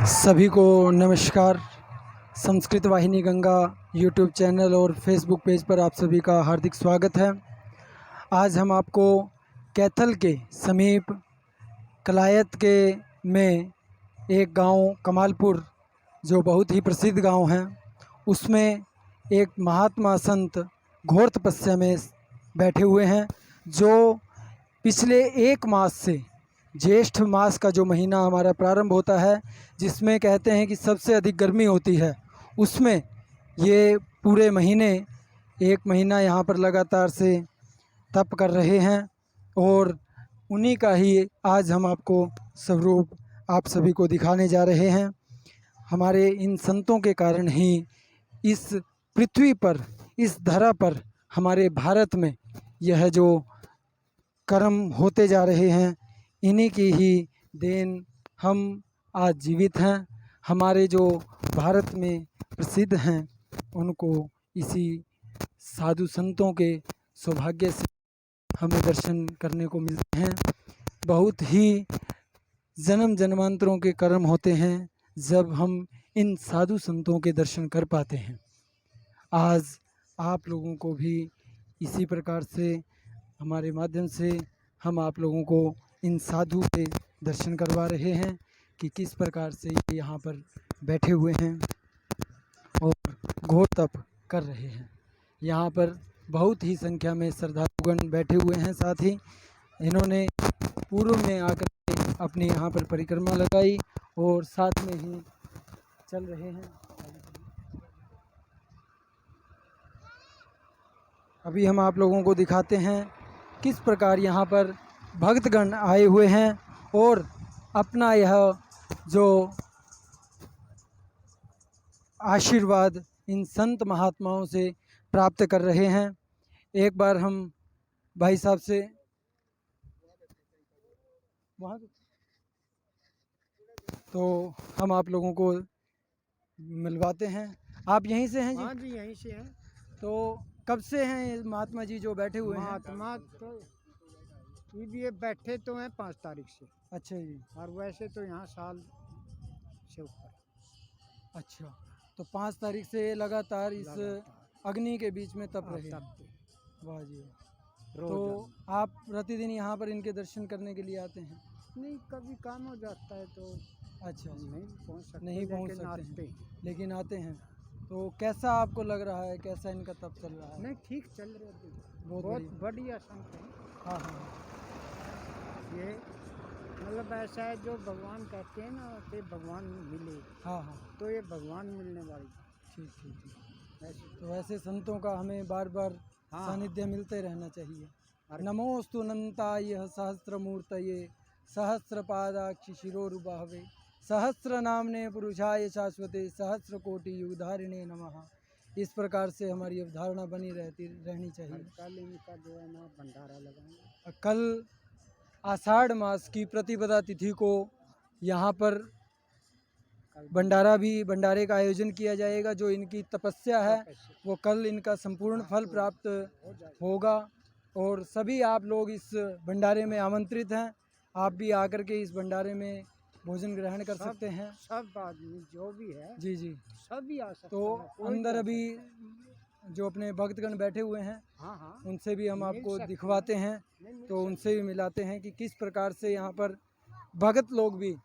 सभी को नमस्कार। संस्कृत वाहिनी गंगा यूट्यूब चैनल और फेसबुक पेज पर आप सभी का हार्दिक स्वागत है। आज हम आपको कैथल के समीप कलायत के में एक गांव कमालपुर, जो बहुत ही प्रसिद्ध गांव है, उसमें एक महात्मा संत घोर तपस्या में बैठे हुए हैं, जो पिछले एक मास से ज्येष्ठ मास का जो महीना हमारा प्रारंभ होता है, जिसमें कहते हैं कि सबसे अधिक गर्मी होती है, उसमें ये पूरे महीने एक महीना यहाँ पर लगातार से तप कर रहे हैं। और उन्हीं का ही आज हम आपको स्वरूप आप सभी को दिखाने जा रहे हैं। हमारे इन संतों के कारण ही इस पृथ्वी पर, इस धरा पर, हमारे भारत में यह जो कर्म होते जा रहे हैं, इन्हीं की ही देन हम आज जीवित हैं। हमारे जो भारत में प्रसिद्ध हैं, उनको इसी साधु संतों के सौभाग्य से हमें दर्शन करने को मिलते हैं। बहुत ही जन्म जन्मांतरों के कर्म होते हैं जब हम इन साधु संतों के दर्शन कर पाते हैं। आज आप लोगों को भी इसी प्रकार से हमारे माध्यम से हम आप लोगों को इन साधु के दर्शन करवा रहे हैं कि किस प्रकार से ये यहाँ पर बैठे हुए हैं और घोर तप कर रहे हैं। यहाँ पर बहुत ही संख्या में श्रद्धालुगण बैठे हुए हैं। साथ ही इन्होंने पूर्व में आकर के अपनी यहाँ पर परिक्रमा लगाई और साथ में ही चल रहे हैं। अभी हम आप लोगों को दिखाते हैं किस प्रकार यहाँ पर भक्तगण आए हुए हैं और अपना यह जो आशीर्वाद इन संत महात्माओं से प्राप्त कर रहे हैं। एक बार हम भाई साहब से वहाँ तो हम आप लोगों को मिलवाते हैं। आप यहीं से हैं जी? हाँ जी, यहीं से हैं। तो कब से हैं ये महात्मा जी जो बैठे हुए हैं? महात्मा तो ये बैठे तो हैं 5 तारीख से। अच्छा जी। और वैसे तो यहाँ साल से ऊपर। अच्छा, तो 5 तारीख से लगातार इस अग्नि के बीच में तप रहे हैं। वाह जी। तो आप प्रतिदिन यहाँ पर इनके दर्शन करने के लिए आते हैं? नहीं, कभी काम हो जाता है तो अच्छा, नहीं पहुँच सकते, हैं, लेकिन आते हैं। तो कैसा आपको लग रहा है, कैसा इनका तप चल रहा है? नहीं, ठीक चल रहा है, बहुत बढ़िया संत है। हाँ हाँ, ये मतलब ऐसा है जो भगवान कहते हैं ना कि भगवान मिले। हाँ हाँ, तो ये भगवान मिलने वाली। ठीक ठीक ठीक। तो वैसे संतों का हमें बार बार सानिध्य मिलते रहना चाहिए। नमोस्तु अनंताय सहस्त्रमूर्तये सहस्रपादाक्षि शिरोरुबाहवे सहस्र नामने पुरुषाय शाश्वते सहस्र कोटि युगधारिणे नमः। इस प्रकार से हमारी अवधारणा बनी रहनी चाहिए। कल इनका जो है ना भंडारा लगाएंगे। कल आषाढ़ मास की प्रतिपदा तिथि को यहाँ पर भंडारे का आयोजन किया जाएगा। जो इनकी तपस्या है वो कल इनका संपूर्ण फल प्राप्त होगा और सभी आप लोग इस भंडारे में आमंत्रित हैं। आप भी आकर के इस भंडारे में भोजन ग्रहण कर सकते हैं। सब आदमी जो भी है जी जी, सभी आ सकते तो हैं। अंदर अभी जो अपने भक्तगण बैठे हुए हैं, उनसे भी हम आपको दिखवाते हैं, तो उनसे भी मिलाते हैं कि किस प्रकार से यहाँ पर भगत लोग भी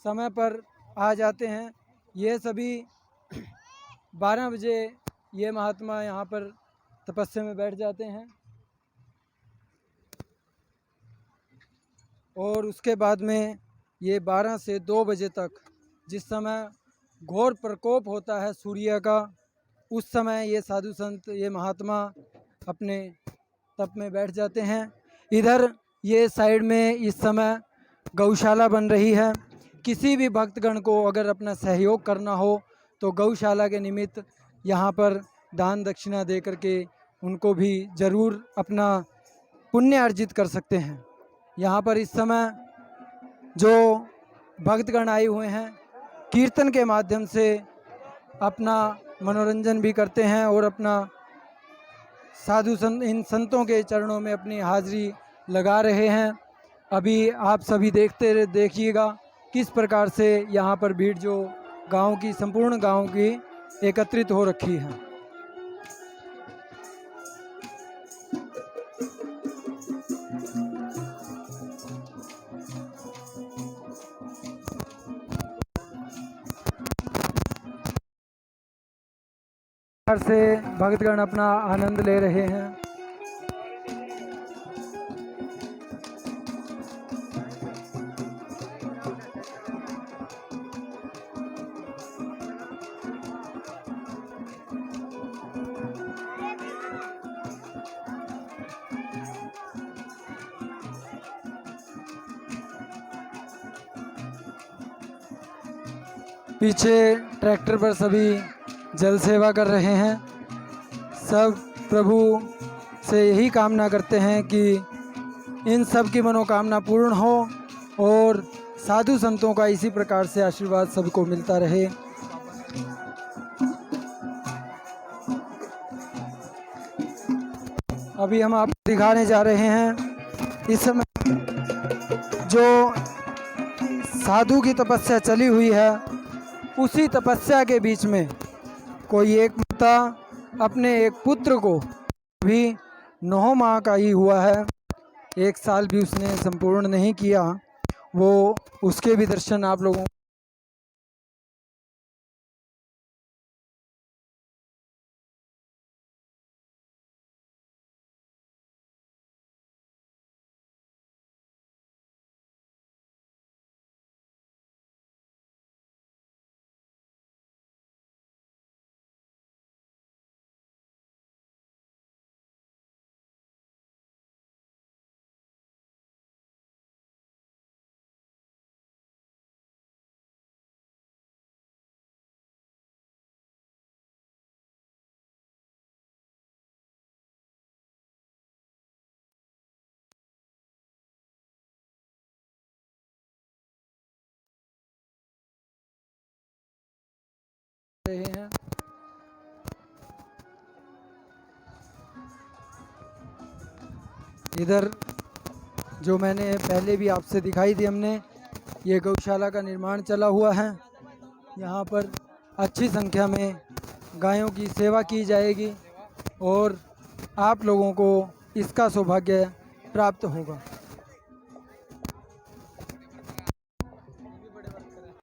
समय पर आ जाते हैं। ये सभी 12 बजे ये महात्मा यहाँ पर तपस्या में बैठ जाते हैं और उसके बाद में ये 12 से 2 बजे तक, जिस समय घोर प्रकोप होता है सूर्य का, उस समय ये साधु संत, ये महात्मा अपने तप में बैठ जाते हैं। इधर ये साइड में इस समय गौशाला बन रही है। किसी भी भक्तगण को अगर अपना सहयोग करना हो तो गौशाला के निमित्त यहाँ पर दान दक्षिणा दे करके उनको भी ज़रूर अपना पुण्य अर्जित कर सकते हैं। यहाँ पर इस समय जो भक्तगण आए हुए हैं, कीर्तन के माध्यम से अपना मनोरंजन भी करते हैं और अपना इन संतों के चरणों में अपनी हाजिरी लगा रहे हैं। अभी आप सभी देखिएगा किस प्रकार से यहाँ पर भीड़ जो गांव की, संपूर्ण गांव की एकत्रित हो रखी है। से भक्तगण अपना आनंद ले रहे हैं। पीछे ट्रैक्टर पर सभी जल सेवा कर रहे हैं। सब प्रभु से यही कामना करते हैं कि इन सब की मनोकामना पूर्ण हो और साधु संतों का इसी प्रकार से आशीर्वाद सबको मिलता रहे। अभी हम आपको दिखाने जा रहे हैं इस समय जो साधु की तपस्या चली हुई है, उसी तपस्या के बीच में कोई एक माता अपने एक पुत्र को भी 9 माह का ही हुआ है, 1 साल भी उसने संपूर्ण नहीं किया, वो उसके भी दर्शन आप लोगों रहे हैं। इधर जो मैंने पहले भी आपसे दिखाई दी हमने, ये गौशाला का निर्माण चला हुआ है। यहाँ पर अच्छी संख्या में गायों की सेवा की जाएगी और आप लोगों को इसका सौभाग्य प्राप्त होगा।